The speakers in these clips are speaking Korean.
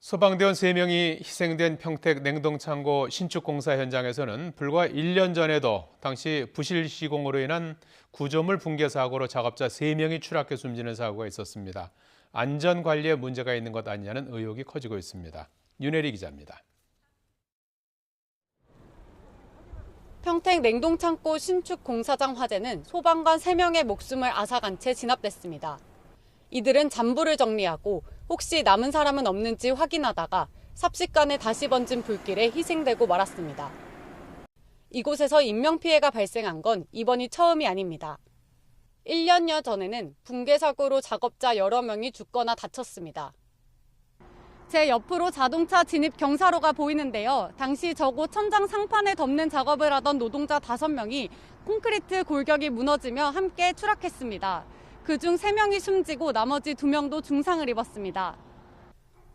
소방대원 3명이 희생된 평택 냉동창고 신축 공사 현장에서는 불과 1년 전에도 당시 부실 시공으로 인한 구조물 붕괴 사고로 작업자 3명이 추락해 숨지는 사고가 있었습니다. 안전관리에 문제가 있는 것 아니냐는 의혹이 커지고 있습니다. 윤혜리 기자입니다. 평택 냉동창고 신축 공사장 화재는 소방관 3명의 목숨을 앗아간 채 진압됐습니다. 이들은 잔불을 정리하고 혹시 남은 사람은 없는지 확인하다가 삽시간에 다시 번진 불길에 희생되고 말았습니다. 이곳에서 인명피해가 발생한 건 이번이 처음이 아닙니다. 1년여 전에는 붕괴 사고로 작업자 여러 명이 죽거나 다쳤습니다. 제 옆으로 자동차 진입 경사로가 보이는데요. 당시 저곳 천장 상판을 덮는 작업을 하던 노동자 5명이 콘크리트 골격이 무너지며 함께 추락했습니다. 그중 3명이 숨지고 나머지 2명도 중상을 입었습니다.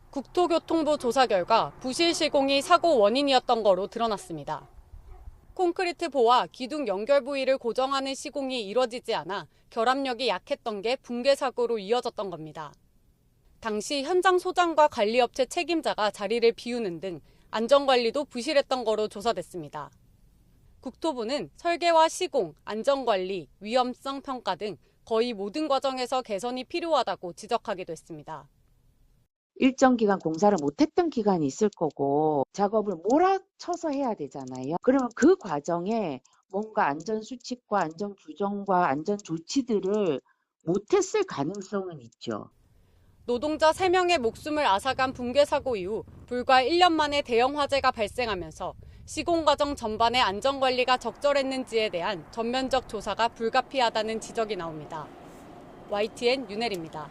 국토교통부 조사 결과 부실 시공이 사고 원인이었던 거로 드러났습니다. 콘크리트 보와 기둥 연결 부위를 고정하는 시공이 이뤄지지 않아 결합력이 약했던 게 붕괴 사고로 이어졌던 겁니다. 당시 현장 소장과 관리업체 책임자가 자리를 비우는 등 안전관리도 부실했던 거로 조사됐습니다. 국토부는 설계와 시공, 안전관리, 위험성 평가 등 거의 모든 과정에서 개선이 필요하다고 지적하기도 했습니다. 일정 기간 공사를 못했던 기간이 있을 거고 작업을 몰아쳐서 해야 되잖아요. 그러면 그 과정에 뭔가 안전수칙과 안전규정과 안전조치들을 못했을 가능성은 있죠. 노동자 3명의 목숨을 앗아간 붕괴 사고 이후 불과 1년 만에 대형 화재가 발생하면서 시공 과정 전반의 안전관리가 적절했는지에 대한 전면적 조사가 불가피하다는 지적이 나옵니다. YTN 윤혜리입니다.